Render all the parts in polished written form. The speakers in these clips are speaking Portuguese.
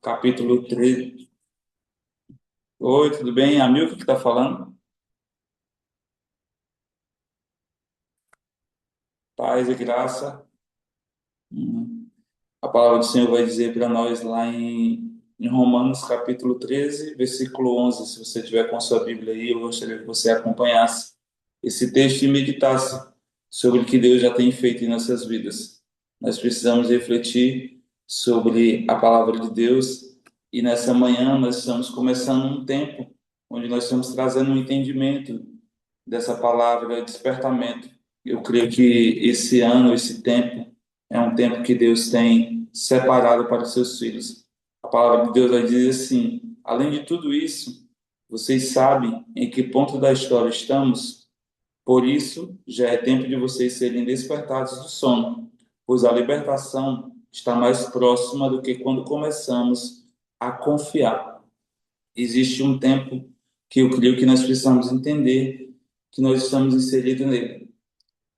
capítulo 13. Oi, tudo bem? Amil que está falando? Paz e graça. A palavra do Senhor vai dizer para nós lá em Romanos, capítulo 13, versículo 11. Se você tiver com a sua Bíblia aí, eu gostaria que você acompanhasse esse texto e meditasse sobre o que Deus já tem feito em nossas vidas. Nós precisamos refletir sobre a palavra de Deus e nessa manhã nós estamos começando um tempo onde nós estamos trazendo um entendimento dessa palavra despertamento. Eu creio que esse ano, esse tempo, é um tempo que Deus tem separado para os seus filhos. A palavra de Deus vai dizer assim: além de tudo isso, vocês sabem em que ponto da história estamos, por isso já é tempo de vocês serem despertados do sono, pois a libertação está mais próxima do que quando começamos a confiar. Existe um tempo que eu creio que nós precisamos entender que nós estamos inseridos nele.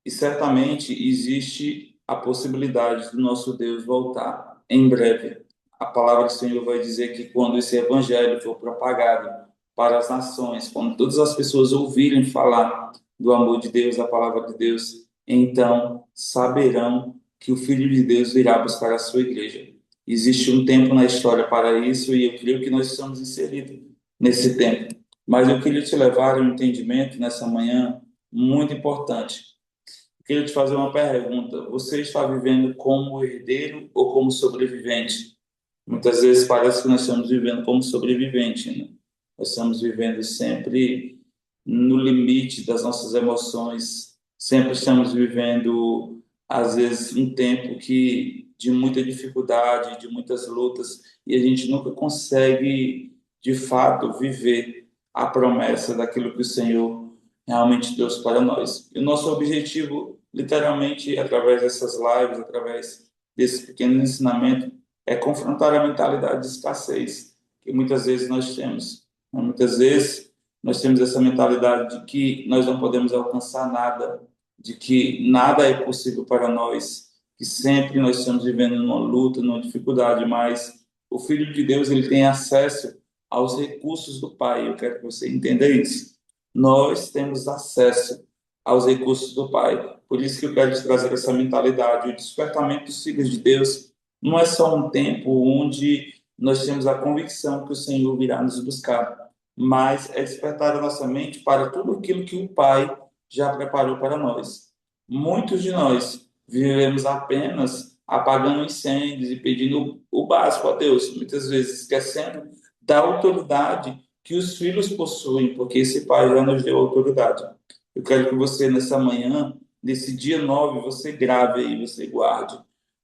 E certamente existe a possibilidade do nosso Deus voltar em breve. A palavra do Senhor vai dizer que quando esse evangelho for propagado para as nações, quando todas as pessoas ouvirem falar do amor de Deus, da palavra de Deus, então saberão que o Filho de Deus virá buscar a sua igreja. Existe um tempo na história para isso e eu creio que nós estamos inseridos nesse tempo. Mas eu queria te levar a um entendimento nessa manhã muito importante. Queria te fazer uma pergunta. Você está vivendo como herdeiro ou como sobrevivente? Muitas vezes parece que nós estamos vivendo como sobrevivente, né? Nós estamos vivendo sempre no limite das nossas emoções, sempre estamos vivendo, às vezes, um tempo que de muita dificuldade, de muitas lutas, e a gente nunca consegue, de fato, viver a promessa daquilo que o Senhor realmente Deus para nós. E o nosso objetivo, literalmente, através dessas lives, através desse pequeno ensinamento, é confrontar a mentalidade de escassez que muitas vezes nós temos. Muitas vezes nós temos essa mentalidade de que nós não podemos alcançar nada, de que nada é possível para nós, que sempre nós estamos vivendo numa luta, numa dificuldade, mas o Filho de Deus ele tem acesso aos recursos do Pai. Eu quero que você entenda isso. Nós temos acesso aos recursos do Pai. Por isso que eu quero te trazer essa mentalidade. O despertamento dos filhos de Deus não é só um tempo onde nós temos a convicção que o Senhor virá nos buscar, mas é despertar a nossa mente para tudo aquilo que o Pai já preparou para nós. Muitos de nós vivemos apenas apagando incêndios e pedindo o básico a Deus, muitas vezes esquecendo da autoridade que os filhos possuem, porque esse Pai já nos deu autoridade. Eu quero que você, nessa manhã, nesse dia 9, você grave aí, você guarde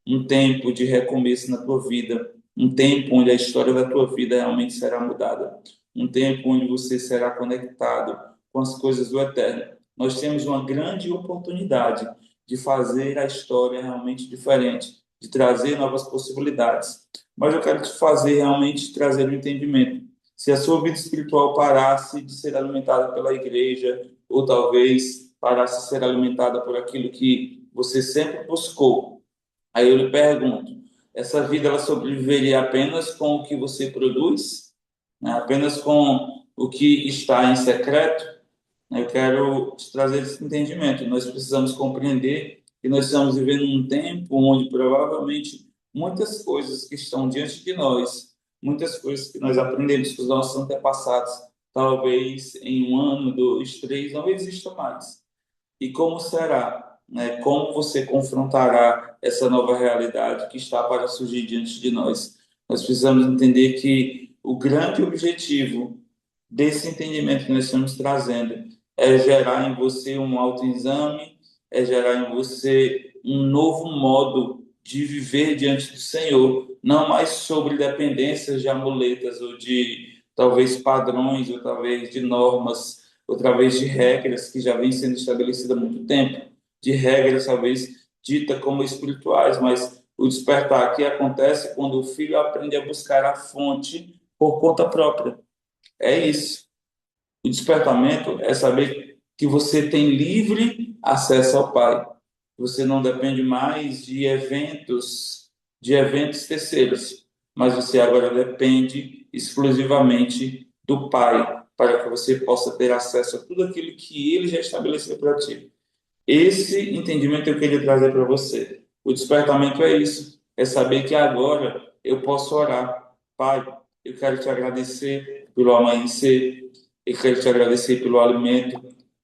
um tempo de recomeço na tua vida, um tempo onde a história da tua vida realmente será mudada, um tempo onde você será conectado com as coisas do eterno. Nós temos uma grande oportunidade de fazer a história realmente diferente, de trazer novas possibilidades. Mas eu quero te fazer realmente trazer um entendimento. Se a sua vida espiritual parasse de ser alimentada pela igreja, ou talvez parasse de ser alimentada por aquilo que você sempre buscou, aí eu lhe pergunto, essa vida ela sobreviveria apenas com o que você produz, né? Apenas com o que está em secreto? Eu quero te trazer esse entendimento. Nós precisamos compreender que nós estamos vivendo um tempo onde provavelmente muitas coisas que estão diante de nós, muitas coisas que nós aprendemos com os nossos antepassados, talvez em um ano, dois, três, não exista mais. E como será, né? Como você confrontará essa nova realidade que está para surgir diante de nós? Nós precisamos entender que o grande objetivo desse entendimento que nós estamos trazendo é gerar em você um autoexame, é gerar em você um novo modo de viver diante do Senhor, não mais sobre dependências de amuletas ou de talvez padrões ou talvez de normas outra vez de regras que já vêm sendo estabelecidas há muito tempo, de regras talvez ditas como espirituais, mas o despertar aqui acontece quando o filho aprende a buscar a fonte por conta própria. É isso. O despertamento é saber que você tem livre acesso ao Pai. Você não depende mais de eventos terceiros. mas você agora depende exclusivamente do Pai, para que você possa ter acesso a tudo aquilo que Ele já estabeleceu para ti. Esse entendimento eu queria trazer para você. O despertamento é isso, é saber que agora eu posso orar. Pai, eu quero te agradecer pelo amanhecer, eu quero te agradecer pelo alimento.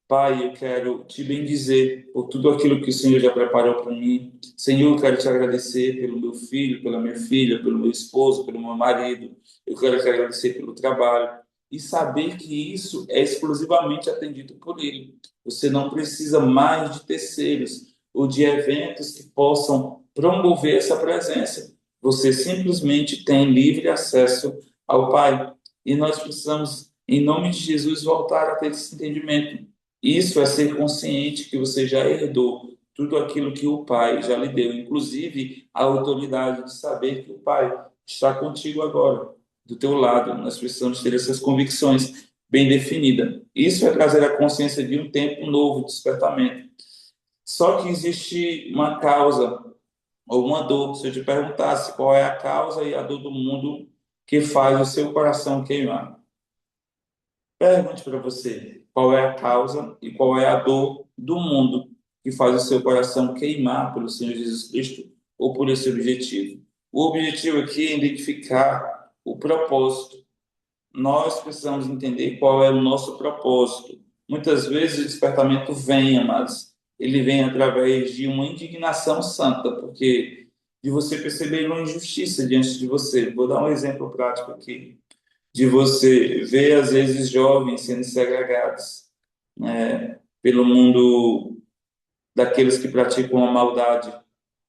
Pai, eu quero te bendizer por tudo aquilo que o Senhor já preparou para mim. Senhor, eu quero te agradecer pelo meu filho, pela minha filha, pelo meu esposo, pelo meu marido. Eu quero te agradecer pelo trabalho. E saber que isso é exclusivamente atendido por Ele. Você não precisa mais de terceiros ou de eventos que possam promover essa presença. Você simplesmente tem livre acesso ao Pai. E nós precisamos, em nome de Jesus, voltar a ter esse entendimento. Isso é ser consciente que você já herdou tudo aquilo que o Pai já lhe deu, inclusive a autoridade de saber que o Pai está contigo agora, do teu lado. Nós precisamos ter essas convicções bem definidas. Isso é trazer a consciência de um tempo novo, de despertamento. Só que existe uma causa ou uma dor. Se eu te perguntasse qual é a causa e a dor do mundo que faz o seu coração queimar, pergunte para você qual é a causa e qual é a dor do mundo que faz o seu coração queimar pelo Senhor Jesus Cristo ou por esse objetivo. O objetivo aqui é identificar o propósito. Nós precisamos entender qual é o nosso propósito. Muitas vezes o despertamento vem, amados, ele vem através de uma indignação santa, porque de você perceber uma injustiça diante de você. Vou dar um exemplo prático aqui, de você ver às vezes jovens sendo segregados, né, pelo mundo daqueles que praticam a maldade,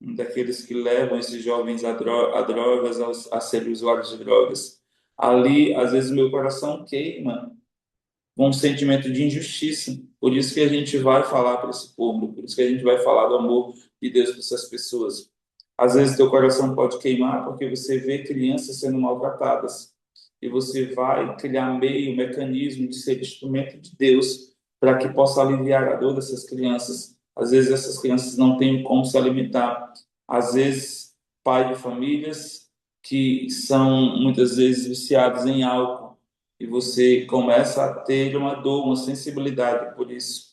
daqueles que levam esses jovens a drogas, a serem usuários de drogas. Ali, às vezes, meu coração queima com um sentimento de injustiça. Por isso que a gente vai falar para esse povo, por isso que a gente vai falar do amor de Deus para essas pessoas. Às vezes, teu coração pode queimar porque você vê crianças sendo maltratadas e você vai criar meio, mecanismo de ser instrumento de Deus para que possa aliviar a dor dessas crianças. Às vezes essas crianças não têm como se alimentar. Às vezes, pai de famílias que são muitas vezes viciados em álcool e você começa a ter uma dor, uma sensibilidade por isso.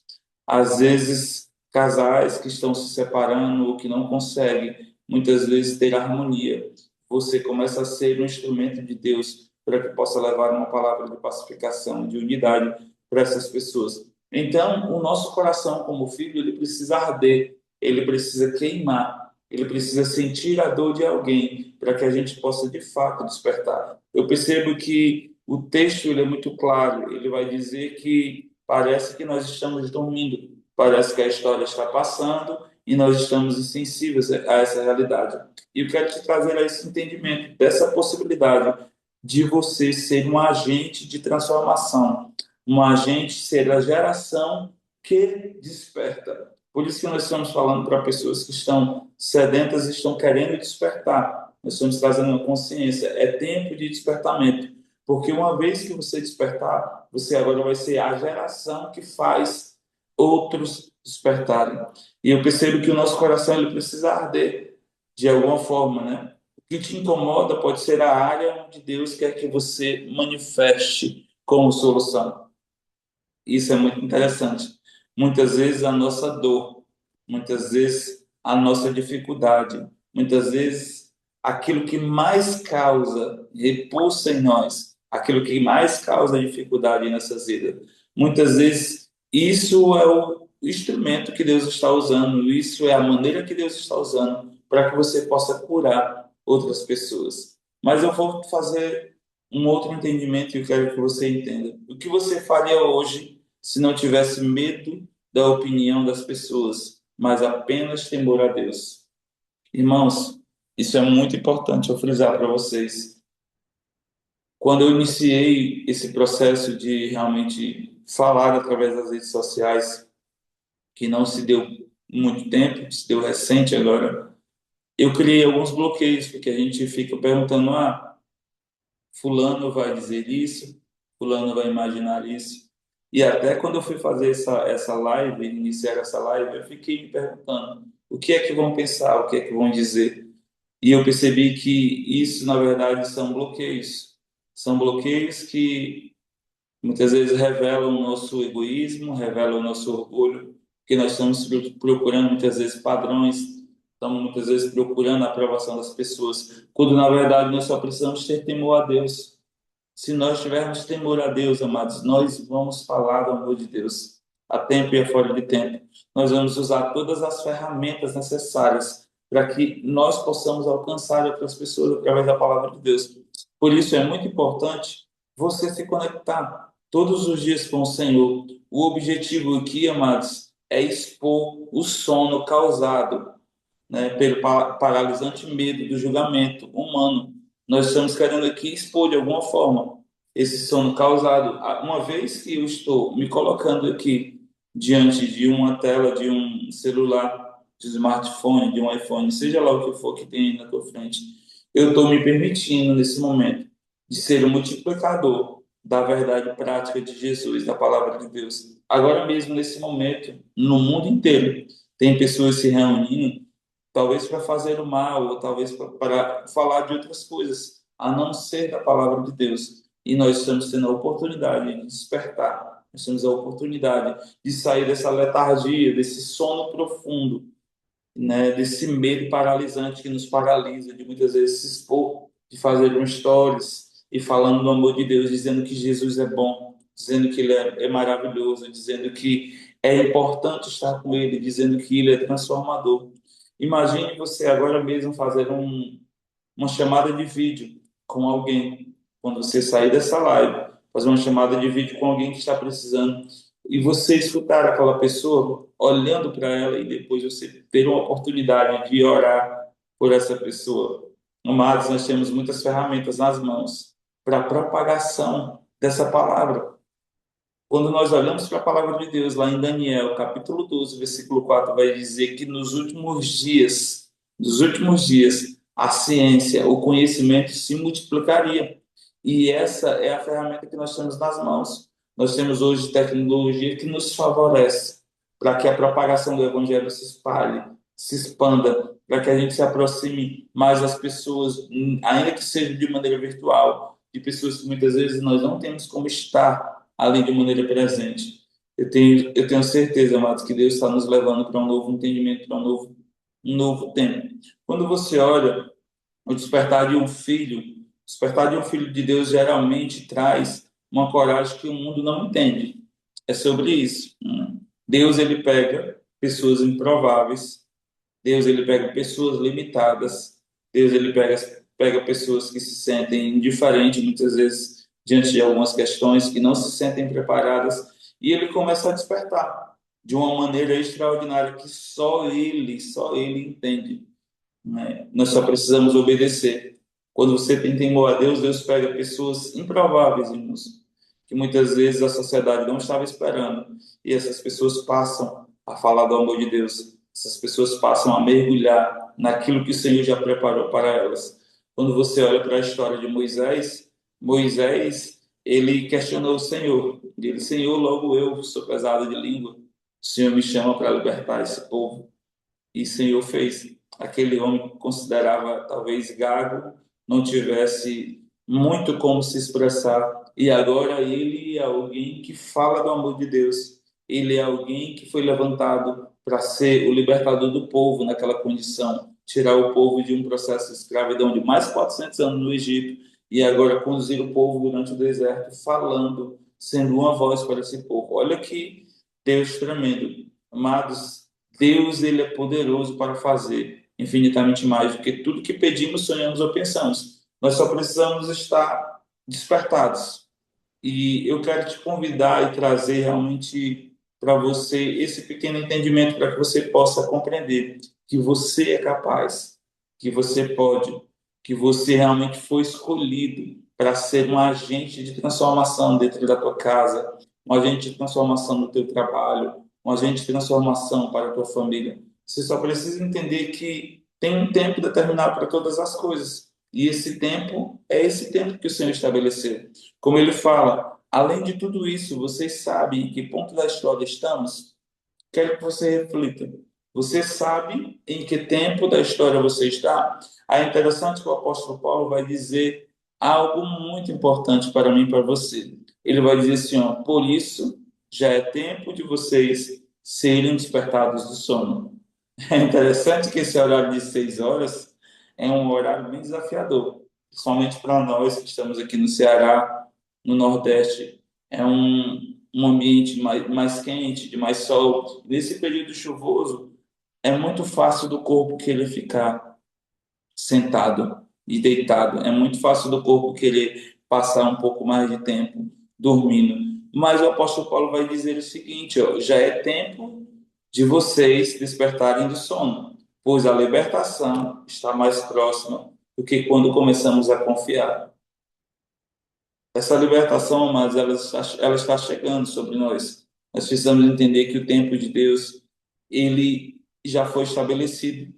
Às vezes, casais que estão se separando ou que não conseguem muitas vezes ter harmonia, você começa a ser um instrumento de Deus para que possa levar uma palavra de pacificação, de unidade para essas pessoas. Então, o nosso coração como filho, ele precisa arder, ele precisa queimar, ele precisa sentir a dor de alguém para que a gente possa de fato despertar. Eu percebo que o texto ele é muito claro, ele vai dizer que parece que nós estamos dormindo, parece que a história está passando e nós estamos insensíveis a essa realidade. E eu quero te trazer a esse entendimento dessa possibilidade de você ser um agente de transformação, um agente ser a geração que desperta. Por isso que nós estamos falando para pessoas que estão sedentas e estão querendo despertar. Nós estamos trazendo uma consciência. É tempo de despertamento. Porque uma vez que você despertar, você agora vai ser a geração que faz outros despertarem. E eu percebo que o nosso coração ele precisa arder de alguma forma, né? O que te incomoda pode ser a área onde Deus quer que você manifeste como solução. Isso é muito interessante. Muitas vezes a nossa dor, muitas vezes a nossa dificuldade, muitas vezes aquilo que mais causa repulsa em nós, aquilo que mais causa dificuldade nessas vidas. Muitas vezes isso é o instrumento que Deus está usando, isso é a maneira que Deus está usando para que você possa curar outras pessoas. Mas eu vou fazer um outro entendimento e eu quero que você entenda. O que você faria hoje se não tivesse medo da opinião das pessoas, mas apenas temor a Deus? Irmãos, isso é muito importante eu frisar para vocês. Quando eu iniciei esse processo de realmente falar através das redes sociais, que não se deu muito tempo, se deu recente agora, eu criei alguns bloqueios, porque a gente fica perguntando, fulano vai dizer isso, fulano vai imaginar isso. E até quando eu fui fazer essa live, iniciar essa live, eu fiquei me perguntando, o que é que vão pensar, o que é que vão dizer? E eu percebi que isso, na verdade, são bloqueios. São bloqueios que muitas vezes revelam o nosso egoísmo, revelam o nosso orgulho, que nós estamos procurando muitas vezes padrões, estamos muitas vezes procurando a aprovação das pessoas, quando na verdade nós só precisamos ter temor a Deus. Se nós tivermos temor a Deus, amados, nós vamos falar do amor de Deus a tempo e a fora de tempo. Nós vamos usar todas as ferramentas necessárias para que nós possamos alcançar outras pessoas através da palavra de Deus. Por isso é muito importante você se conectar todos os dias com o Senhor. O objetivo aqui, amados, é expor o sono causado, né, pelo paralisante medo do julgamento humano. Nós estamos querendo aqui expor de alguma forma esse sono causado. Uma vez que eu estou me colocando aqui diante de uma tela de um celular, de um smartphone, de um iPhone, seja lá o que for que tem aí na tua frente, eu estou me permitindo nesse momento de ser o multiplicador da verdade prática de Jesus, da palavra de Deus. Agora mesmo, nesse momento, no mundo inteiro, tem pessoas se reunindo talvez para fazer o mal, ou talvez para falar de outras coisas, a não ser da palavra de Deus. E nós estamos tendo a oportunidade de despertar, nós temos a oportunidade de sair dessa letargia, desse sono profundo, né, desse medo paralisante que nos paralisa, de muitas vezes se expor, de fazer um stories e falando do amor de Deus, dizendo que Jesus é bom, dizendo que Ele é maravilhoso, dizendo que é importante estar com Ele, dizendo que Ele é transformador. Imagine você agora mesmo fazer uma chamada de vídeo com alguém, quando você sair dessa live, fazer uma chamada de vídeo com alguém que está precisando, e você escutar aquela pessoa, olhando para ela, e depois você ter uma oportunidade de orar por essa pessoa. Amados, nós temos muitas ferramentas nas mãos para a propagação dessa palavra. Quando nós olhamos para a palavra de Deus, lá em Daniel, capítulo 12, versículo 4, vai dizer que nos últimos dias, a ciência, o conhecimento se multiplicaria. E essa é a ferramenta que nós temos nas mãos. Nós temos hoje tecnologia que nos favorece para que a propagação do evangelho se espalhe, se expanda, para que a gente se aproxime mais das pessoas, ainda que seja de maneira virtual, de pessoas que muitas vezes nós não temos como estar ali de maneira presente. Eu tenho certeza, amados, que Deus está nos levando para um novo entendimento, para um novo tempo. Quando você olha o despertar de um filho de Deus geralmente traz uma coragem que o mundo não entende. É sobre isso. Deus, ele pega pessoas improváveis, Deus, ele pega pessoas limitadas, Deus, ele pega pessoas que se sentem indiferentes, muitas vezes, diante de algumas questões, que não se sentem preparadas, e ele começa a despertar de uma maneira extraordinária que só ele entende, né? Nós só precisamos obedecer. Quando você tem temor a Deus, Deus pega pessoas improváveis, irmãos, que muitas vezes a sociedade não estava esperando, e essas pessoas passam a falar do amor de Deus. Essas pessoas passam a mergulhar naquilo que o Senhor já preparou para elas. Quando você olha para a história de Moisés, Moisés, ele questionou o Senhor. Ele disse: Senhor, logo eu sou pesado de língua. O Senhor me chama para libertar esse povo. E o Senhor fez. Aquele homem que considerava talvez gago, não tivesse muito como se expressar, e agora ele é alguém que fala do amor de Deus. Ele é alguém que foi levantado para ser o libertador do povo naquela condição, tirar o povo de um processo de escravidão de mais de 400 anos no Egito, e agora conduzir o povo durante o deserto, falando, sendo uma voz para esse povo. Olha que Deus tremendo. Amados, Deus, ele é poderoso para fazer infinitamente mais do que tudo que pedimos, sonhamos ou pensamos. Nós só precisamos estar despertados. E eu quero te convidar e trazer realmente para você esse pequeno entendimento para que você possa compreender que você é capaz, que você pode, que você realmente foi escolhido para ser um agente de transformação dentro da tua casa, um agente de transformação no teu trabalho, um agente de transformação para a tua família. Você só precisa entender que tem um tempo determinado para todas as coisas. E esse tempo é esse tempo que o Senhor estabeleceu. Como ele fala, além de tudo isso, vocês sabem em que ponto da história estamos? Quero que você reflita. Você sabe em que tempo da história você está? É interessante que o apóstolo Paulo vai dizer algo muito importante para mim e para você. Ele vai dizer assim, ó, por isso já é tempo de vocês serem despertados do sono. É interessante que esse horário de 6 horas é um horário bem desafiador, principalmente para nós que estamos aqui no Ceará, no Nordeste. É um ambiente mais quente, de mais sol. Nesse período chuvoso, é muito fácil do corpo querer ficar sentado e deitado. É muito fácil do corpo querer passar um pouco mais de tempo dormindo. Mas o apóstolo Paulo vai dizer o seguinte, ó, já é tempo de vocês despertarem do sono, pois a libertação está mais próxima do que quando começamos a confiar. Essa libertação, mas ela está chegando sobre nós. Nós precisamos entender que o tempo de Deus, ele já foi estabelecido.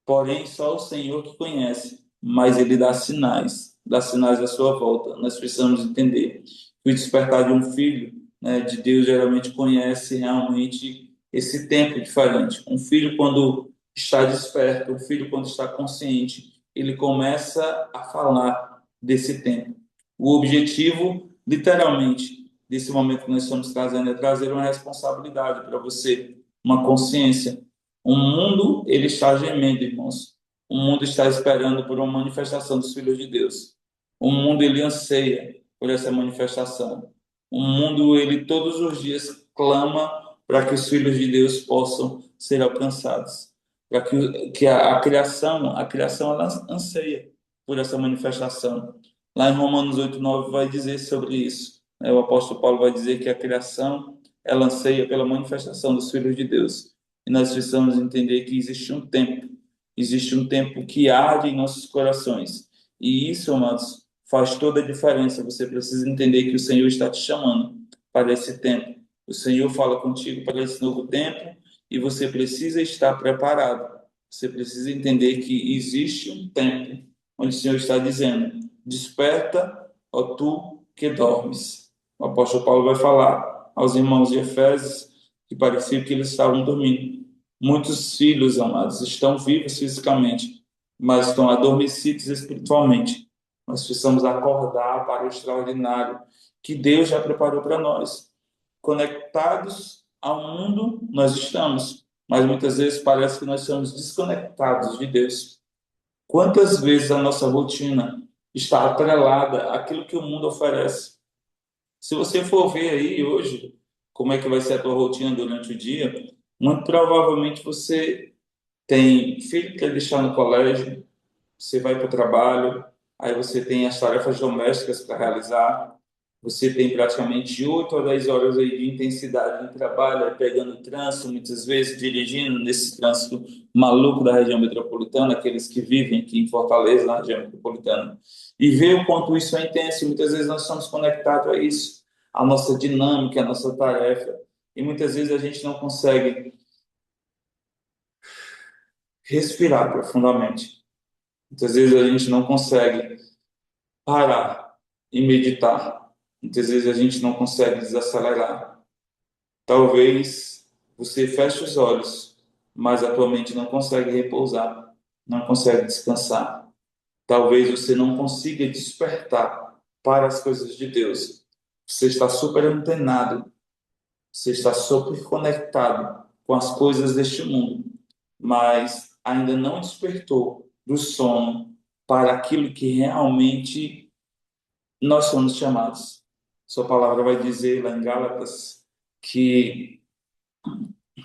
Porém, só o Senhor que conhece, mas Ele dá sinais da sua volta. Nós precisamos entender que o despertar de um filho, né, de Deus geralmente conhece realmente esse tempo diferente. Um filho, quando está desperto, um filho, quando está consciente, ele começa a falar desse tempo. O objetivo, literalmente, desse momento que nós estamos trazendo é trazer uma responsabilidade para você, uma consciência. O mundo, ele está gemendo, irmãos. O mundo está esperando por uma manifestação dos filhos de Deus. O mundo, ele anseia por essa manifestação. O mundo, ele todos os dias clama para que os filhos de Deus possam ser alcançados. Para que a criação ela anseia por essa manifestação. Lá em Romanos 8:9 vai dizer sobre isso. O apóstolo Paulo vai dizer que a criação ela anseia pela manifestação dos filhos de Deus. E nós precisamos entender que existe um tempo que arde em nossos corações. E isso, amados, faz toda a diferença. Você precisa entender que o Senhor está te chamando para esse tempo. O Senhor fala contigo para esse novo tempo e você precisa estar preparado. Você precisa entender que existe um tempo onde o Senhor está dizendo: desperta, ó tu que dormes. O apóstolo Paulo vai falar aos irmãos de Efésios que parecia que eles estavam dormindo. Muitos filhos, amados, estão vivos fisicamente, mas estão adormecidos espiritualmente. Nós precisamos acordar para o extraordinário que Deus já preparou para nós. Conectados ao mundo, nós estamos, mas muitas vezes parece que nós somos desconectados de Deus. Quantas vezes a nossa rotina está atrelada àquilo que o mundo oferece? Se você for ver aí hoje como é que vai ser a tua rotina durante o dia, muito provavelmente você tem filho que quer deixar no colégio, você vai para o trabalho, aí você tem as tarefas domésticas para realizar, você tem praticamente 8 a 10 horas aí de intensidade de trabalho, aí pegando trânsito, muitas vezes dirigindo nesse trânsito maluco da região metropolitana, aqueles que vivem aqui em Fortaleza, na região metropolitana, e ver o quanto isso é intenso. Muitas vezes nós estamos conectados a isso, a nossa dinâmica, a nossa tarefa, e muitas vezes a gente não consegue respirar profundamente. Muitas vezes a gente não consegue parar e meditar. Muitas vezes a gente não consegue desacelerar. Talvez você feche os olhos, mas a tua mente não consegue repousar, não consegue descansar. Talvez você não consiga despertar para as coisas de Deus. Você está super antenado, você está super conectado com as coisas deste mundo, mas ainda não despertou do sono para aquilo que realmente nós somos chamados. Sua palavra vai dizer lá em Gálatas que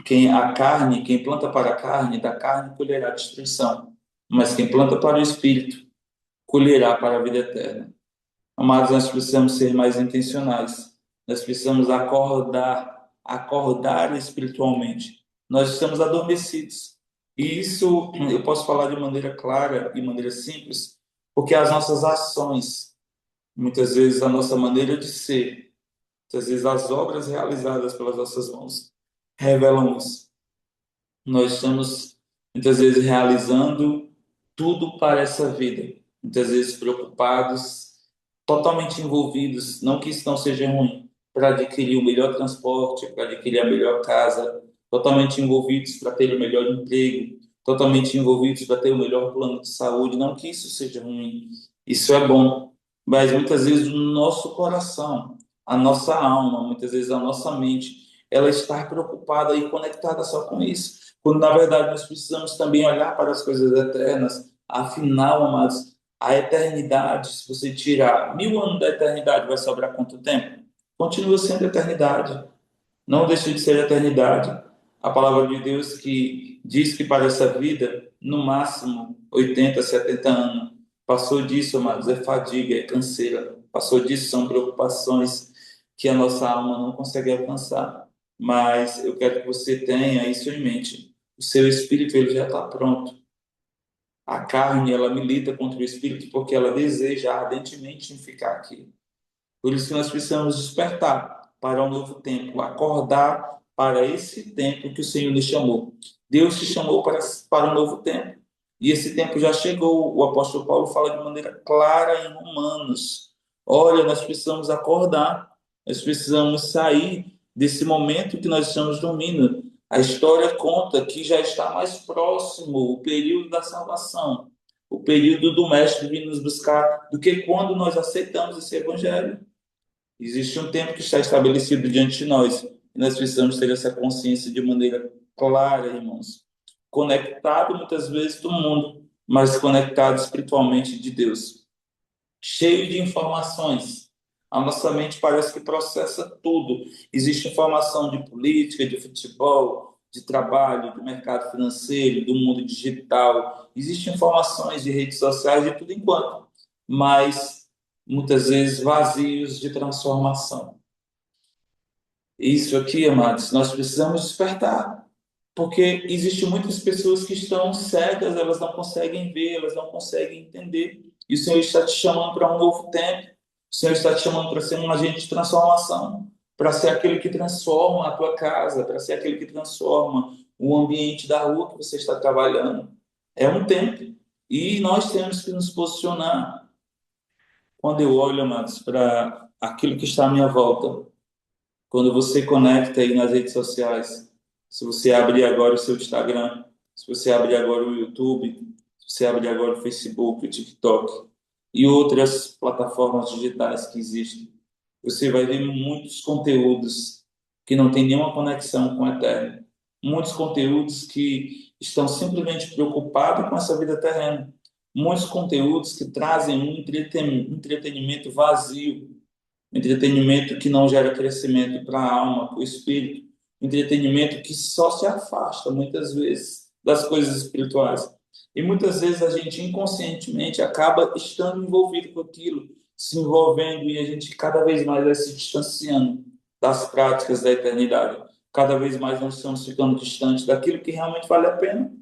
quem planta para a carne, da carne colherá destruição, mas quem planta para o espírito colherá para a vida eterna. Amados, nós precisamos ser mais intencionais. Nós precisamos acordar espiritualmente. Nós estamos adormecidos. E isso eu posso falar de maneira clara, de maneira simples, porque as nossas ações, muitas vezes a nossa maneira de ser, muitas vezes as obras realizadas pelas nossas mãos revelam isso. Nós estamos muitas vezes realizando tudo para essa vida, muitas vezes preocupados, totalmente envolvidos, não que isso não seja ruim, para adquirir o melhor transporte, para adquirir a melhor casa, totalmente envolvidos para ter o melhor emprego, totalmente envolvidos para ter o melhor plano de saúde. Não que isso seja ruim, isso é bom, mas muitas vezes o nosso coração, a nossa alma, muitas vezes a nossa mente, ela está preocupada e conectada só com isso, quando na verdade nós precisamos também olhar para as coisas eternas. Afinal, amados, a eternidade, se você tirar 1000 anos da eternidade, vai sobrar quanto tempo? Continua sendo eternidade, não deixa de ser eternidade. A palavra de Deus que diz que para essa vida, no máximo 80, 70 anos. Passou disso, amados, é fadiga, é canseira. Passou disso, são preocupações que a nossa alma não consegue alcançar. Mas eu quero que você tenha isso em mente. O seu espírito, ele já está pronto. A carne, ela milita contra o espírito porque ela deseja ardentemente ficar aqui. Por isso que nós precisamos despertar para um novo tempo, acordar para esse tempo que o Senhor nos chamou. Deus te chamou para um novo tempo. E esse tempo já chegou. O apóstolo Paulo fala de maneira clara em Romanos. Olha, nós precisamos acordar. Nós precisamos sair desse momento que nós estamos dormindo. A história conta que já está mais próximo o período da salvação, o período do Mestre vir nos buscar, do que quando nós aceitamos esse evangelho. Existe um tempo que está estabelecido diante de nós e nós precisamos ter essa consciência de maneira clara, irmãos. Conectado muitas vezes do mundo, mas conectado espiritualmente de Deus. Cheio de informações. A nossa mente parece que processa tudo. Existe informação de política, de futebol, de trabalho, do mercado financeiro, do mundo digital. Existem informações de redes sociais, de tudo enquanto. Mas muitas vezes vazios de transformação. Isso aqui, amados, nós precisamos despertar, porque existem muitas pessoas que estão cegas, elas não conseguem ver, elas não conseguem entender. E o Senhor está te chamando para um novo tempo. O Senhor está te chamando para ser um agente de transformação, para ser aquele que transforma a tua casa, para ser aquele que transforma o ambiente da rua que você está trabalhando. É um tempo. E nós temos que nos posicionar. Quando eu olho, amados, para aquilo que está à minha volta, quando você conecta aí nas redes sociais, se você abrir agora o seu Instagram, se você abrir agora o YouTube, se você abrir agora o Facebook, o TikTok e outras plataformas digitais que existem, você vai ver muitos conteúdos que não têm nenhuma conexão com o eterno. Muitos conteúdos que estão simplesmente preocupados com essa vida terrena. Muitos conteúdos que trazem um entretenimento vazio, entretenimento que não gera crescimento para a alma, para o espírito, entretenimento que só se afasta muitas vezes das coisas espirituais. E muitas vezes a gente inconscientemente acaba estando envolvido com aquilo, se envolvendo e a gente cada vez mais vai se distanciando das práticas da eternidade. Cada vez mais nós estamos ficando distantes daquilo que realmente vale a pena.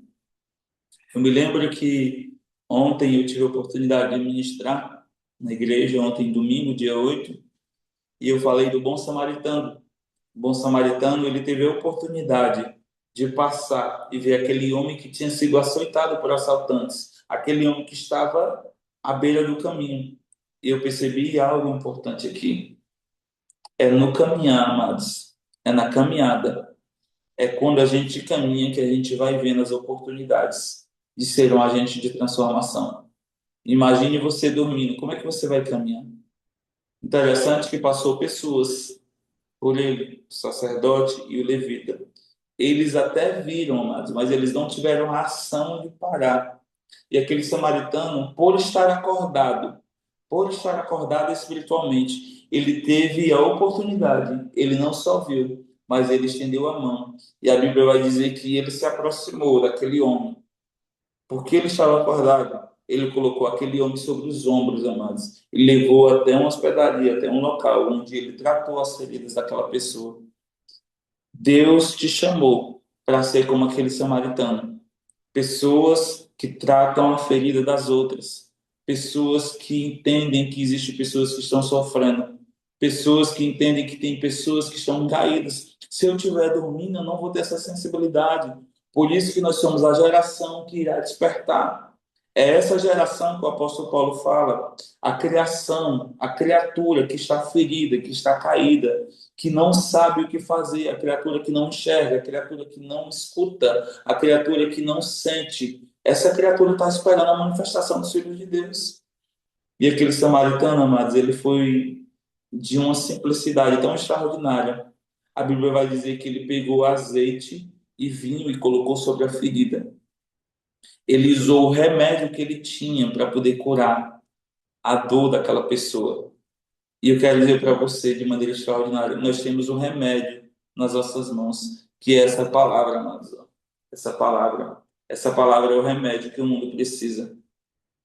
Eu me lembro que ontem eu tive a oportunidade de ministrar na igreja, ontem domingo, dia 8, e eu falei do bom samaritano. O bom samaritano, ele teve a oportunidade de passar e ver aquele homem que tinha sido açoitado por assaltantes, aquele homem que estava à beira do caminho. E eu percebi algo importante aqui. É no caminhar, amados. É na caminhada. É quando a gente caminha que a gente vai vendo as oportunidades de ser um agente de transformação. Imagine você dormindo. Como é que você vai caminhar? Interessante que passou pessoas por ele, o sacerdote e o levita. Eles até viram, amados, mas eles não tiveram a ação de parar. E aquele samaritano, por estar acordado espiritualmente, ele teve a oportunidade, ele não só viu, mas ele estendeu a mão. E a Bíblia vai dizer que ele se aproximou daquele homem porque ele estava acordado. Ele colocou aquele homem sobre os ombros, amados, e levou até uma hospedaria, até um local onde ele tratou as feridas daquela pessoa. Deus te chamou para ser como aquele samaritano. Pessoas que tratam a ferida das outras. Pessoas que entendem que existem pessoas que estão sofrendo. Pessoas que entendem que tem pessoas que estão caídas. Se eu estiver dormindo, eu não vou ter essa sensibilidade. Por isso que nós somos a geração que irá despertar. É essa geração que o apóstolo Paulo fala, a criação, a criatura que está ferida, que está caída, que não sabe o que fazer, a criatura que não enxerga, a criatura que não escuta, a criatura que não sente. Essa criatura está esperando a manifestação dos filhos de Deus. E aquele samaritano, amados, ele foi de uma simplicidade tão extraordinária. A Bíblia vai dizer que ele pegou azeite e vinho e colocou sobre a ferida. Ele usou o remédio que ele tinha para poder curar a dor daquela pessoa. E eu quero dizer para você, de maneira extraordinária, nós temos um remédio nas nossas mãos, que é essa palavra, amados. Essa palavra. Essa palavra é o remédio que o mundo precisa.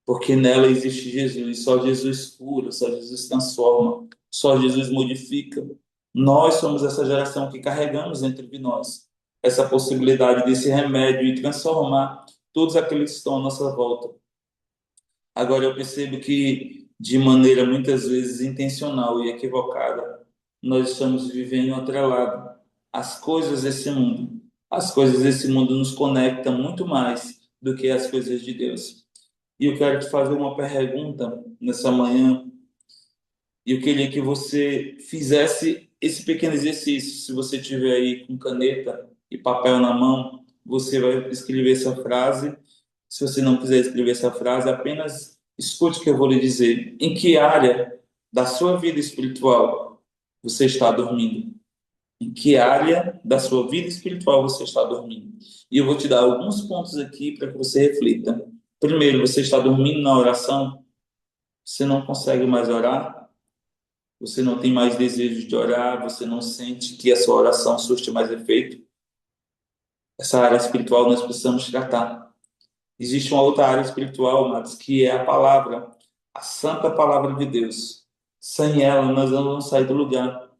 Porque nela existe Jesus, só Jesus cura, só Jesus transforma, só Jesus modifica. Nós somos essa geração que carregamos entre nós essa possibilidade desse remédio e transformar todos aqueles que estão à nossa volta. Agora eu percebo que, de maneira muitas vezes intencional e equivocada, nós estamos vivendo atrelado às coisas desse mundo. As coisas desse mundo nos conectam muito mais do que as coisas de Deus. E eu quero te fazer uma pergunta nessa manhã. E eu queria que você fizesse esse pequeno exercício. Se você tiver aí com caneta e papel na mão, você vai escrever essa frase. Se você não quiser escrever essa frase, apenas escute o que eu vou lhe dizer. Em que área da sua vida espiritual você está dormindo? Em que área da sua vida espiritual você está dormindo? E eu vou te dar alguns pontos aqui para que você reflita. Primeiro, você está dormindo na oração? Você não consegue mais orar? Você não tem mais desejo de orar? Você não sente que a sua oração surte mais efeito? Essa área espiritual nós precisamos tratar. Existe uma outra área espiritual, amados, que é a palavra, a santa palavra de Deus. Sem ela, nós não vamos sair do lugar.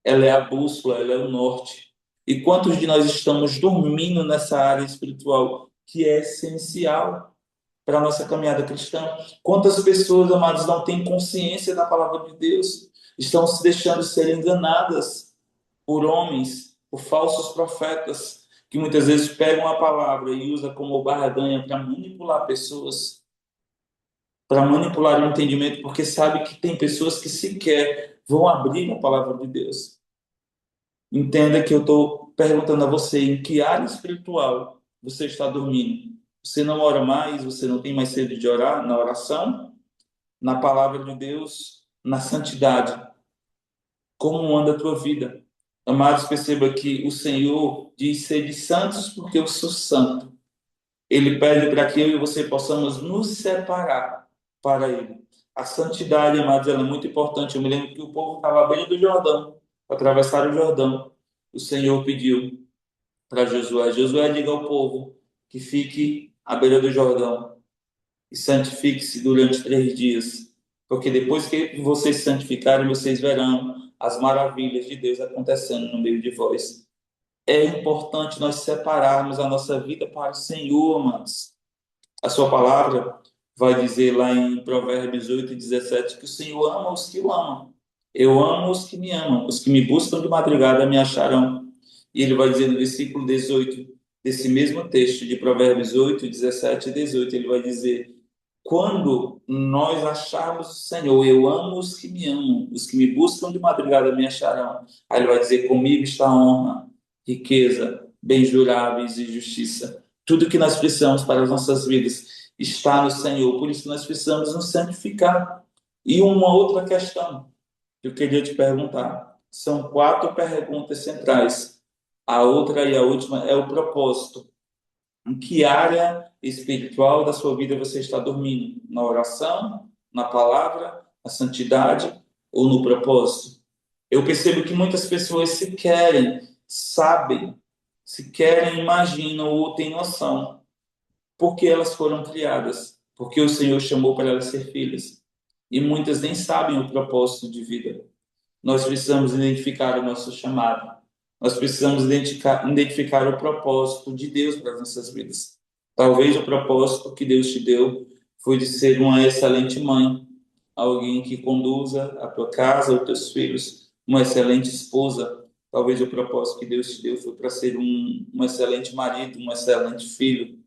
Ela é a bússola, ela é o norte. E quantos de nós estamos dormindo nessa área espiritual que é essencial para a nossa caminhada cristã? Quantas pessoas, amados, não têm consciência da palavra de Deus? Estão se deixando ser enganadas por homens, por falsos profetas, que muitas vezes pegam a palavra e usam como barganha para manipular pessoas, para manipular o entendimento, porque sabe que tem pessoas que sequer vão abrir a palavra de Deus. Entenda que eu estou perguntando a você em que área espiritual você está dormindo. Você não ora mais, você não tem mais sede de orar na oração, na palavra de Deus, na santidade. Como anda a tua vida? Amados, perceba que o Senhor diz: sede santos, porque eu sou santo. Ele pede para que eu e você possamos nos separar para Ele. A santidade, amados, ela é muito importante. Eu me lembro que o povo estava à beira do Jordão, para atravessar o Jordão. O Senhor pediu para Josué: Josué, diga ao povo que fique à beira do Jordão e santifique-se durante 3 dias, porque depois que vocês se santificarem, vocês verão as maravilhas de Deus acontecendo no meio de vós. É importante nós separarmos a nossa vida para o Senhor, amados. A sua palavra vai dizer lá em Provérbios 8:17 que o Senhor ama os que o amam. Eu amo os que me amam, os que me buscam de madrugada me acharão. E ele vai dizer no versículo 18 desse mesmo texto de Provérbios 8:17 e 18, ele vai dizer: quando nós acharmos o Senhor, eu amo os que me amam, os que me buscam de madrugada me acharão. Aí ele vai dizer: comigo está a honra, riqueza, bens duráveis e justiça. Tudo que nós precisamos para as nossas vidas está no Senhor, por isso nós precisamos nos santificar. E uma outra questão que eu queria te perguntar, são 4 perguntas centrais. A outra e a última é o propósito. Em que área espiritual da sua vida você está dormindo? Na oração, na palavra, na santidade ou no propósito? Eu percebo que muitas pessoas se querem, sabem, se querem, imaginam ou têm noção porque elas foram criadas, porque o Senhor chamou para elas ser filhas. E muitas nem sabem o propósito de vida. Nós precisamos identificar o nosso chamado. Nós precisamos identificar o propósito de Deus para as nossas vidas. Talvez o propósito que Deus te deu foi de ser uma excelente mãe, alguém que conduza a tua casa, os teus filhos, uma excelente esposa. Talvez o propósito que Deus te deu foi para ser um excelente marido, um excelente filho,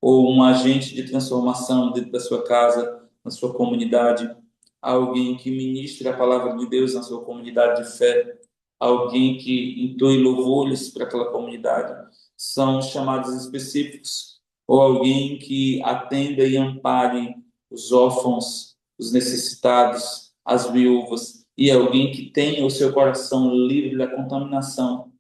ou um agente de transformação dentro da sua casa, na sua comunidade, alguém que ministre a palavra de Deus na sua comunidade de fé, alguém que entoe louvores para aquela comunidade. São chamados específicos, ou alguém que atenda e ampare os órfãos, os necessitados, as viúvas, e alguém que tenha o seu coração livre da contaminação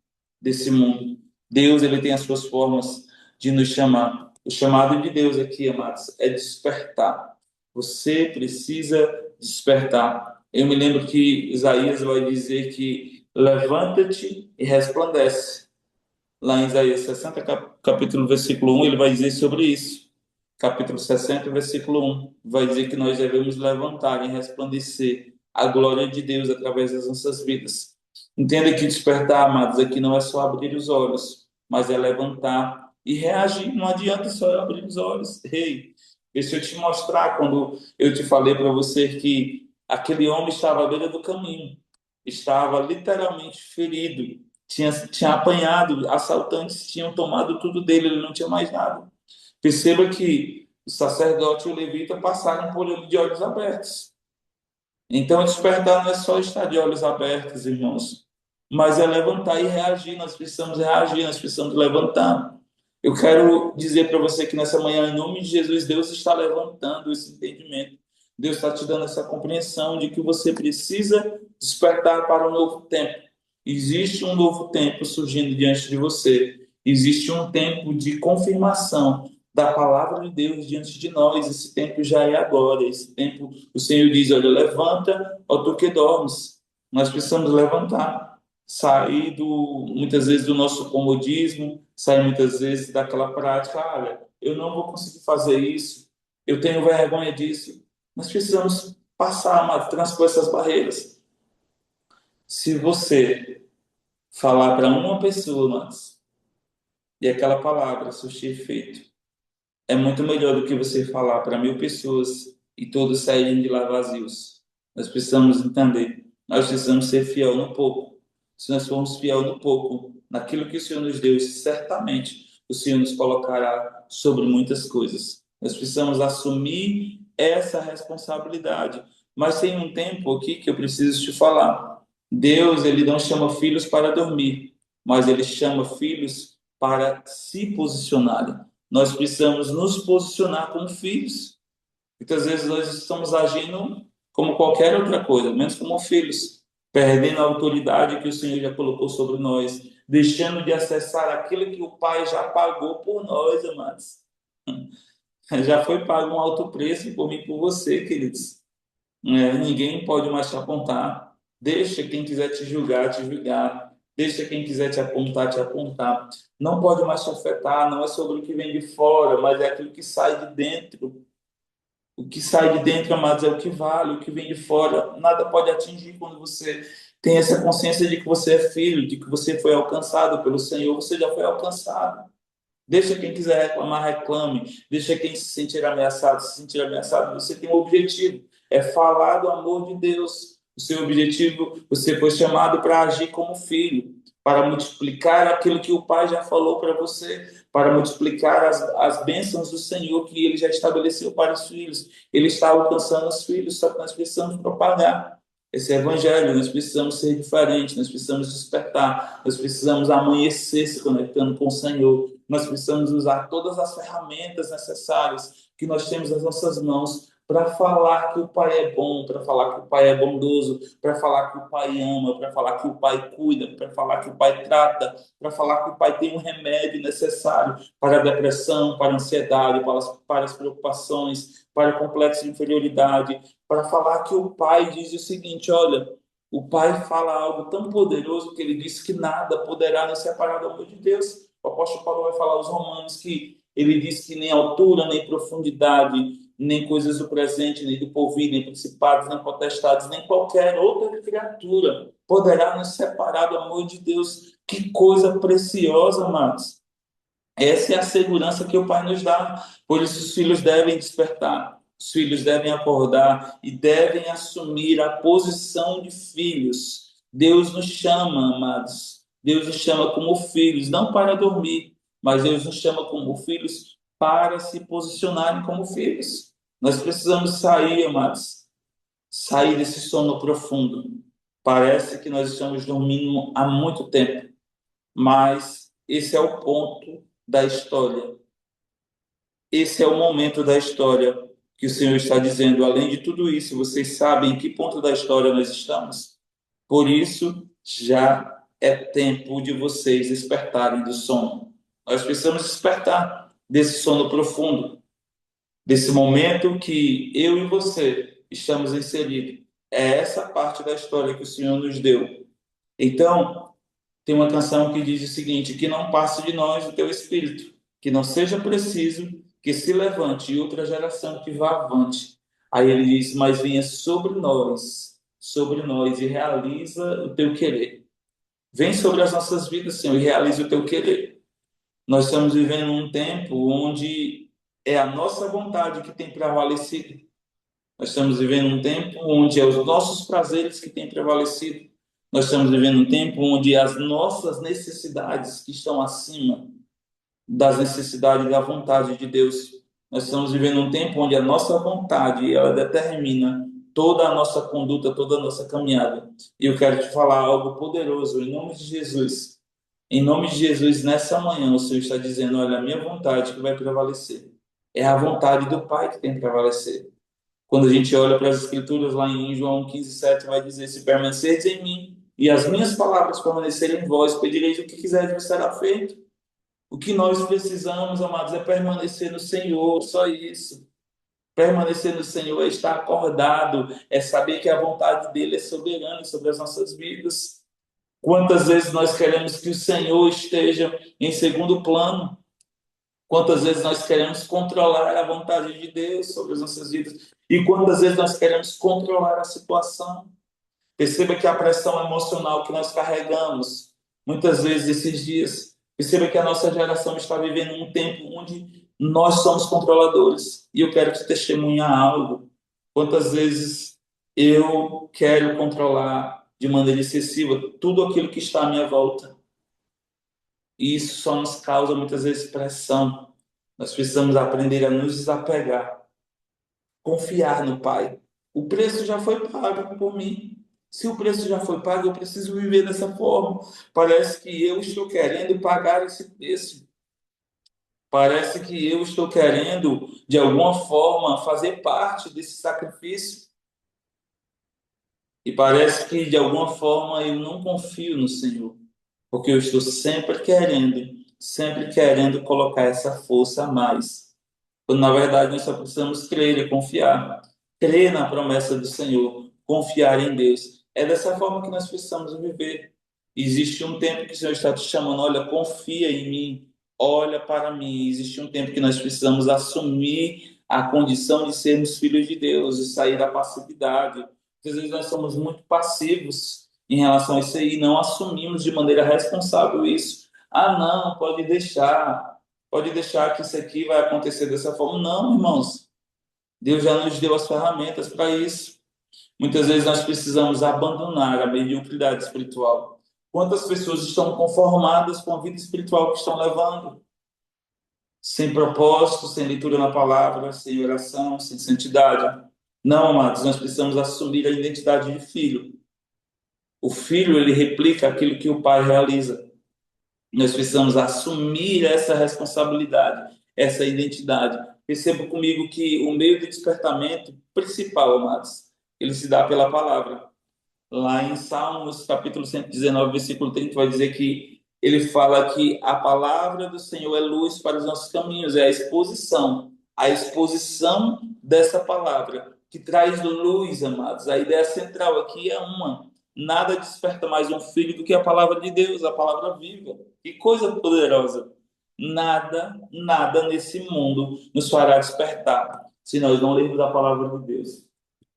desse mundo. Deus, ele tem as suas formas de nos chamar. O chamado de Deus aqui, amados, é despertar. Você precisa despertar. Eu me lembro que Isaías vai dizer que levanta-te e resplandece. Lá em Isaías 60, capítulo versículo 1, ele vai dizer sobre isso. Capítulo 60, versículo 1, vai dizer que nós devemos levantar e resplandecer a glória de Deus através das nossas vidas. Entenda que despertar, amados, aqui não é só abrir os olhos, mas é levantar e reagir. Não adianta só eu abrir os olhos. Ei, deixa eu te mostrar quando eu te falei para você que aquele homem estava à beira do caminho, estava literalmente ferido, tinha apanhado, assaltantes tinham tomado tudo dele, ele não tinha mais nada. Perceba que o sacerdote e o levita passaram por ele de olhos abertos. Então, despertar não é só estar de olhos abertos, irmãos, mas é levantar e reagir. Nós precisamos reagir, nós precisamos levantar. Eu quero dizer para você que nessa manhã, em nome de Jesus, Deus está levantando esse entendimento. Deus está te dando essa compreensão de que você precisa despertar para um novo tempo. Existe um novo tempo surgindo diante de você. Existe um tempo de confirmação da palavra de Deus diante de nós. Esse tempo já é agora. Esse tempo, o Senhor diz: olha, levanta, ó tu que dormes. Nós precisamos levantar, sair muitas vezes do nosso comodismo, sair muitas vezes daquela prática. Olha, eu não vou conseguir fazer isso, eu tenho vergonha disso. Nós precisamos passar, transpor essas barreiras. Se você falar para uma pessoa, mas, e aquela palavra surtir efeito, é muito melhor do que você falar para 1.000 pessoas e todos saírem de lá vazios. Nós precisamos entender, nós precisamos ser fiel no pouco. Se nós formos fiel no pouco, naquilo que o Senhor nos deu, certamente o Senhor nos colocará sobre muitas coisas. Nós precisamos assumir essa responsabilidade. Mas tem um tempo aqui que eu preciso te falar. Deus, ele não chama filhos para dormir, mas ele chama filhos para se posicionarem. Nós precisamos nos posicionar como filhos. Muitas vezes nós estamos agindo como qualquer outra coisa, menos como filhos, perdendo a autoridade que o Senhor já colocou sobre nós, deixando de acessar aquilo que o Pai já pagou por nós, amados. Já foi pago um alto preço por mim e por você, queridos. Ninguém pode mais te apontar. Deixa quem quiser te julgar, te julgar. Deixa quem quiser te apontar, te apontar. Não pode mais te afetar. Não é sobre o que vem de fora, mas é aquilo que sai de dentro. O que sai de dentro, amados, é o que vale. O que vem de fora, nada pode atingir quando você tem essa consciência de que você é filho, de que você foi alcançado pelo Senhor. Você já foi alcançado. Deixa quem quiser reclamar, reclame. Deixa quem se sentir ameaçado, se sentir ameaçado. Você tem um objetivo, é falar do amor de Deus. O seu objetivo, você foi chamado para agir como filho, para multiplicar aquilo que o Pai já falou para você, para multiplicar as bênçãos do Senhor que Ele já estabeleceu para os filhos. Ele está alcançando os filhos, só que nós precisamos propagar esse evangelho. Nós precisamos ser diferentes, nós precisamos despertar, nós precisamos amanhecer se conectando com o Senhor. Nós precisamos usar todas as ferramentas necessárias que nós temos nas nossas mãos para falar que o Pai é bom, para falar que o Pai é bondoso, para falar que o Pai ama, para falar que o Pai cuida, para falar que o Pai trata, para falar que o Pai tem um remédio necessário para a depressão, para a ansiedade, para as preocupações, para o complexo de inferioridade, para falar que o Pai diz o seguinte: olha, o Pai fala algo tão poderoso que ele disse que nada poderá nos separar do amor de Deus. O apóstolo Paulo vai falar aos Romanos que ele diz que nem altura, nem profundidade, nem coisas do presente, nem do porvir, nem principados, nem potestades, nem qualquer outra criatura poderá nos separar do amor de Deus. Que coisa preciosa, amados. Essa é a segurança que o Pai nos dá. Por isso, os filhos devem despertar, os filhos devem acordar e devem assumir a posição de filhos. Deus nos chama, amados. Deus nos chama como filhos, não para dormir, mas Deus nos chama como filhos para se posicionarem como filhos. Nós precisamos sair, amados, sair desse sono profundo. Parece que nós estamos dormindo há muito tempo, mas esse é o ponto da história. Esse é o momento da história que o Senhor está dizendo. Além de tudo isso, vocês sabem em que ponto da história nós estamos? Por isso, já é tempo de vocês despertarem do sono. Nós precisamos despertar desse sono profundo, desse momento que eu e você estamos inseridos. É essa parte da história que o Senhor nos deu. Então, tem uma canção que diz o seguinte: que não passe de nós o teu espírito, que não seja preciso que se levante e outra geração que vá avante. Aí ele diz: mas venha sobre nós e realiza o teu querer. Vem sobre as nossas vidas, Senhor, e realize o teu querer. Nós estamos vivendo um tempo onde é a nossa vontade que tem prevalecido. Nós estamos vivendo um tempo onde é os nossos prazeres que têm prevalecido. Nós estamos vivendo um tempo onde as nossas necessidades que estão acima das necessidades da vontade de Deus. Nós estamos vivendo um tempo onde a nossa vontade, ela determina toda a nossa conduta, toda a nossa caminhada. E eu quero te falar algo poderoso em nome de Jesus. Em nome de Jesus, nessa manhã, o Senhor está dizendo: olha, a minha vontade que vai prevalecer. É a vontade do Pai que tem que prevalecer. Quando a gente olha para as Escrituras, lá em João 15:7, vai dizer: se permanecerdes em mim e as minhas palavras permanecerem em vós, pedireis o que quiserdes e será feito. O que nós precisamos, amados, é permanecer no Senhor, só isso. Permanecer no Senhor é estar acordado, é saber que a vontade dele é soberana sobre as nossas vidas. Quantas vezes nós queremos que o Senhor esteja em segundo plano? Quantas vezes nós queremos controlar a vontade de Deus sobre as nossas vidas? E quantas vezes nós queremos controlar a situação? Perceba que a pressão emocional que nós carregamos, muitas vezes esses dias, perceba que a nossa geração está vivendo um tempo onde nós somos controladores. E eu quero te testemunhar algo. Quantas vezes eu quero controlar de maneira excessiva tudo aquilo que está à minha volta. E isso só nos causa muitas vezes pressão. Nós precisamos aprender a nos desapegar, confiar no Pai. O preço já foi pago por mim. Se o preço já foi pago, eu preciso viver dessa forma. Parece que eu estou querendo pagar esse preço. Parece que eu estou querendo, de alguma forma, fazer parte desse sacrifício. E parece que, de alguma forma, eu não confio no Senhor. Porque eu estou sempre querendo colocar essa força a mais. Quando, na verdade, nós só precisamos crer e confiar. Crer na promessa do Senhor, confiar em Deus. É dessa forma que nós precisamos viver. Existe um tempo que o Senhor está te chamando: olha, confia em mim, olha para mim. Existe um tempo que nós precisamos assumir a condição de sermos filhos de Deus, de sair da passividade. Às vezes nós somos muito passivos em relação a isso aí, e não assumimos de maneira responsável isso. Ah, não, pode deixar que isso aqui vai acontecer dessa forma. Não, irmãos. Deus já nos deu as ferramentas para isso. Muitas vezes nós precisamos abandonar a mediocridade espiritual. Quantas pessoas estão conformadas com a vida espiritual que estão levando? Sem propósito, sem leitura na palavra, sem oração, sem santidade. Não, amados, nós precisamos assumir a identidade de filho. O filho, ele replica aquilo que o pai realiza. Nós precisamos assumir essa responsabilidade, essa identidade. Perceba comigo que o meio de despertamento principal, amados, ele se dá pela palavra. Lá em Salmos, capítulo 119, versículo 30, vai dizer que ele fala que a palavra do Senhor é luz para os nossos caminhos, é a exposição dessa palavra, que traz luz, amados. A ideia central aqui é uma: nada desperta mais um filho do que a palavra de Deus, a palavra viva. Que coisa poderosa! Nada nesse mundo nos fará despertar se nós não lermos a palavra de Deus.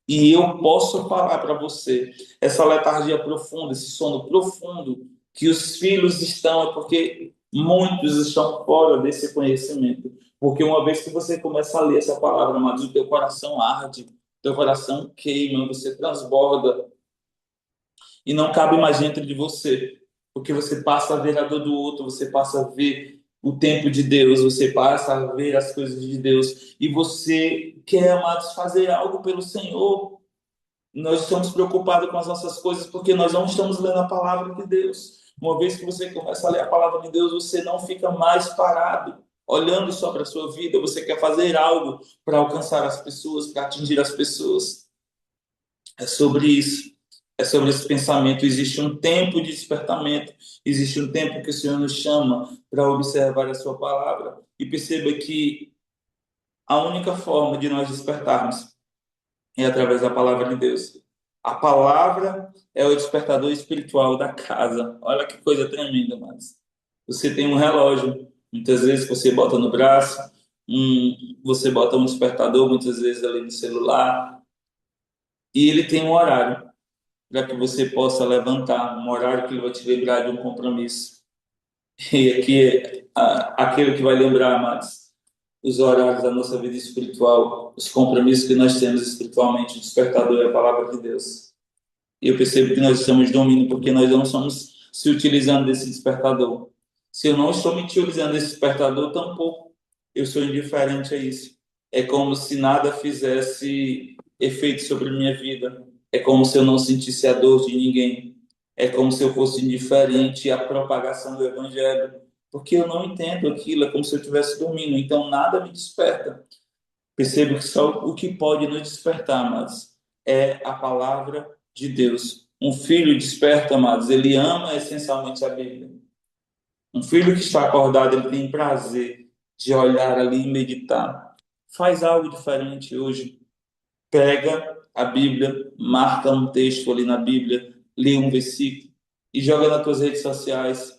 E eu posso falar para você, essa letargia profunda, esse sono profundo que os filhos estão, é porque muitos estão fora desse conhecimento. Porque uma vez que você começa a ler essa palavra, amados, o teu coração arde, o teu coração queima, você transborda e não cabe mais dentro de você. Porque você passa a ver a dor do outro, você passa a ver o tempo de Deus, você passa a ver as coisas de Deus e você quer, amados, fazer algo pelo Senhor. Nós estamos preocupados com as nossas coisas porque nós não estamos lendo a palavra de Deus. Uma vez que você começa a ler a palavra de Deus, você não fica mais parado, olhando só para a sua vida. Você quer fazer algo para alcançar as pessoas, para atingir as pessoas. É sobre isso. É sobre esse pensamento. Existe um tempo de despertamento. Existe um tempo que o Senhor nos chama para observar a sua palavra. E perceba que a única forma de nós despertarmos é através da palavra de Deus. A palavra é o despertador espiritual da casa. Olha que coisa tremenda, mas você tem um relógio, muitas vezes você bota no braço, você bota um despertador, muitas vezes ali no celular, e ele tem um horário para que você possa levantar, um horário que ele vai te lembrar de um compromisso. E aqui é aquele que vai lembrar, amados, os horários da nossa vida espiritual, os compromissos que nós temos espiritualmente, o despertador é a palavra de Deus. E eu percebo que nós estamos dormindo porque nós não estamos se utilizando desse despertador. Se eu não estou me utilizando desse despertador, tampouco eu sou indiferente a isso. É como se nada fizesse efeito sobre a minha vida. É como se eu não sentisse a dor de ninguém. É como se eu fosse indiferente à propagação do evangelho. Porque eu não entendo aquilo, é como se eu estivesse dormindo. Então nada me desperta. Percebo que só o que pode nos despertar, amados, é a palavra de Deus. Um filho desperta, amados, ele ama essencialmente a Bíblia. Um filho que está acordado, ele tem prazer de olhar ali e meditar. Faz algo diferente hoje. Pega a Bíblia, marca um texto ali na Bíblia, lê um versículo e joga nas tuas redes sociais.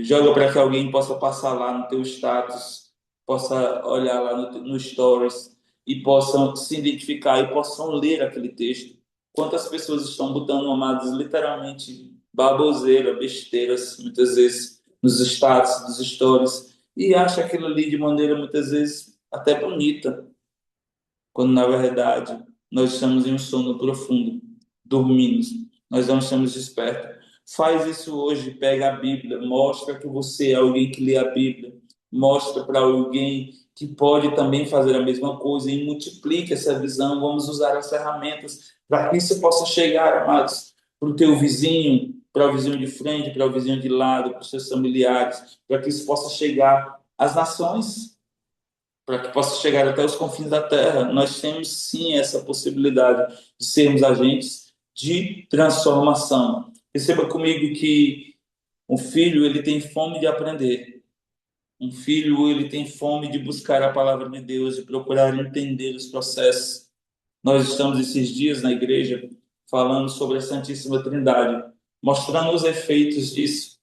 Joga para que alguém possa passar lá no teu status, possa olhar lá no stories e possam se identificar e possam ler aquele texto. Quantas pessoas estão botando, amados, literalmente baboseira, besteiras, muitas vezes nos status, dos stories, e acha aquilo ali de maneira muitas vezes até bonita, quando na verdade nós estamos em um sono profundo, dormimos, nós não estamos despertos. Faz isso hoje, pega a Bíblia, mostra que você é alguém que lê a Bíblia, mostra para alguém que pode também fazer a mesma coisa e multiplica essa visão. Vamos usar as ferramentas para que isso possa chegar, amados, para o teu vizinho, para o vizinho de frente, para o vizinho de lado, para os seus familiares, para que isso possa chegar às nações, para que possa chegar até os confins da terra. Nós temos sim essa possibilidade de sermos agentes de transformação. Perceba comigo que um filho ele tem fome de aprender. Um filho ele tem fome de buscar a palavra de Deus, de procurar entender os processos. Nós estamos esses dias na igreja falando sobre a Santíssima Trindade, mostrando os efeitos disso.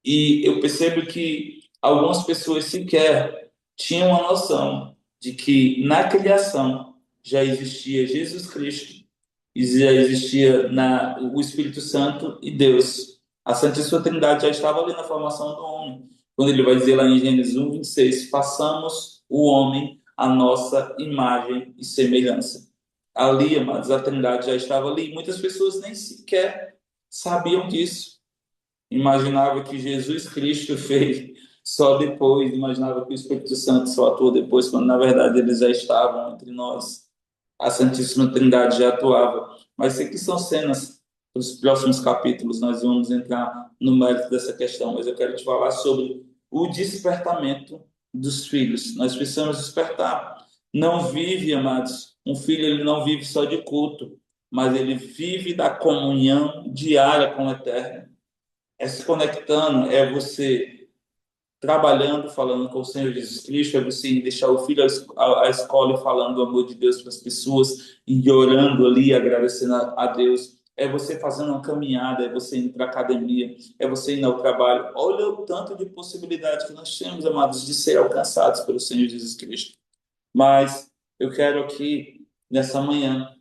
E eu percebo que algumas pessoas sequer tinham a noção de que na criação já existia Jesus Cristo, e já existia o Espírito Santo e Deus. A Santíssima Trindade já estava ali na formação do homem. Quando ele vai dizer lá em Gênesis 1:26, façamos o homem a nossa imagem e semelhança. Ali, amados, a Trindade já estava ali. Muitas pessoas nem sequer sabiam disso. Imaginava que Jesus Cristo fez só depois, imaginava que o Espírito Santo só atuou depois, quando na verdade eles já estavam entre nós. A Santíssima Trindade já atuava. Mas isso aqui são cenas para os próximos capítulos, nós vamos entrar no mérito dessa questão, mas eu quero te falar sobre o despertamento dos filhos. Nós precisamos despertar. Não vive, amados, um filho ele não vive só de culto, mas ele vive da comunhão diária com o Eterno. É se conectando, é você trabalhando, falando com o Senhor Jesus Cristo, é você deixar o filho à escola e falando do amor de Deus para as pessoas, e orando ali, agradecendo a Deus. É você fazendo uma caminhada, é você indo para a academia, é você indo ao trabalho. Olha o tanto de possibilidades que nós temos, amados, de ser alcançados pelo Senhor Jesus Cristo. Mas eu quero aqui, nessa manhã,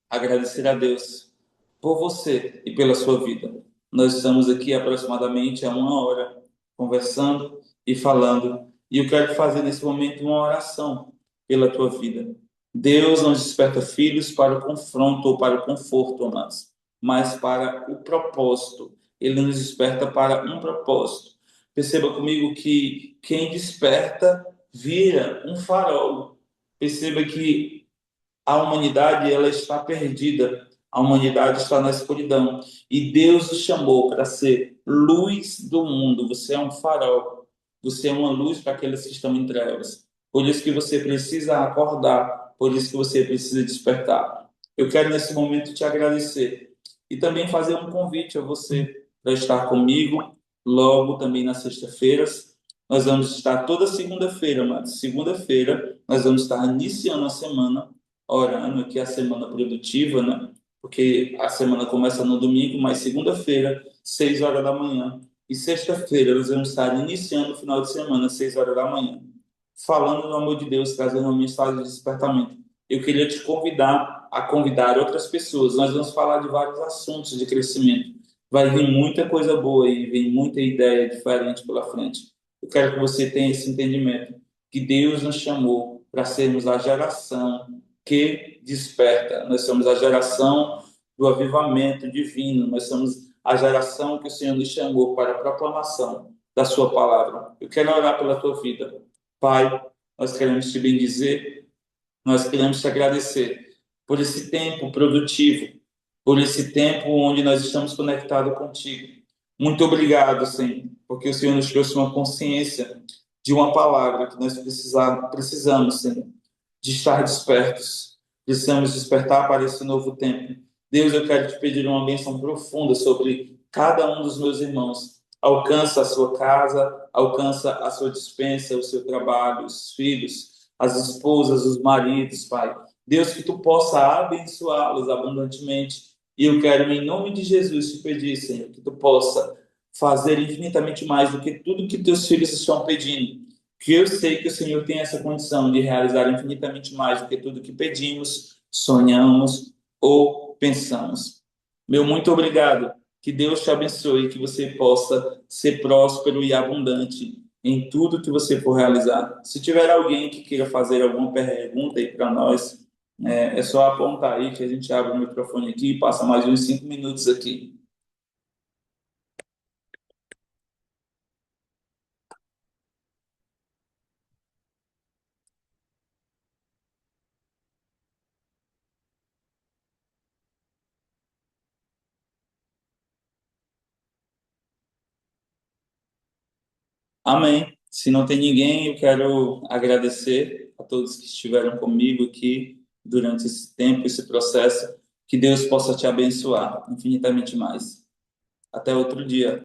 agradecer a Deus por você e pela sua vida. Nós estamos aqui aproximadamente há uma hora conversando e falando, e eu quero fazer nesse momento uma oração pela tua vida. Deus não desperta filhos para o confronto ou para o conforto, amados, mas para o propósito. Ele nos desperta para um propósito, Perceba comigo que quem desperta vira um farol. Perceba que a humanidade ela está perdida, a humanidade está na escuridão e Deus o chamou para ser luz do mundo. Você é um farol, você é uma luz para aqueles que estão em trevas. Por isso que você precisa acordar, por isso que você precisa despertar. Eu quero nesse momento te agradecer e também fazer um convite a você para estar comigo logo também nas sextas-feiras. Nós vamos estar toda segunda-feira, mas segunda-feira nós vamos estar iniciando a semana orando aqui a semana produtiva, né? Porque a semana começa no domingo, mas segunda-feira, 6 horas da manhã. E sexta-feira, nós vamos estar iniciando o final de semana, 6 horas da manhã. Falando do amor de Deus, trazendo uma mensagem de despertamento. Eu queria te convidar a convidar outras pessoas. Nós vamos falar de vários assuntos de crescimento. Vai vir muita coisa boa aí, vem muita ideia diferente pela frente. Eu quero que você tenha esse entendimento, que Deus nos chamou para sermos a geração que desperta. Nós somos a geração do avivamento divino. Nós somos a geração que o Senhor nos chamou para a proclamação da sua palavra. Eu quero orar pela tua vida. Pai, nós queremos te bendizer, nós queremos te agradecer por esse tempo produtivo, por esse tempo onde nós estamos conectados contigo. Muito obrigado, Senhor, porque o Senhor nos trouxe uma consciência de uma palavra que nós precisamos, Senhor, de estar despertos. Precisamos despertar para esse novo tempo. Deus, eu quero te pedir uma bênção profunda sobre cada um dos meus irmãos. Alcança a sua casa, alcança a sua despensa, o seu trabalho, os filhos, as esposas, os maridos, Pai. Deus, que tu possa abençoá-los abundantemente. E eu quero, em nome de Jesus, te pedir, Senhor, que tu possa fazer infinitamente mais do que tudo que teus filhos estão pedindo, que eu sei que o Senhor tem essa condição de realizar infinitamente mais do que tudo que pedimos, sonhamos ou pensamos. Meu muito obrigado. Que Deus te abençoe, que você possa ser próspero e abundante em tudo que você for realizar. Se tiver alguém que queira fazer alguma pergunta aí para nós, é só apontar aí que a gente abre o microfone aqui e passa mais uns 5 minutos aqui. Amém. Se não tem ninguém, eu quero agradecer a todos que estiveram comigo aqui durante esse tempo, esse processo. Que Deus possa te abençoar infinitamente mais. Até outro dia.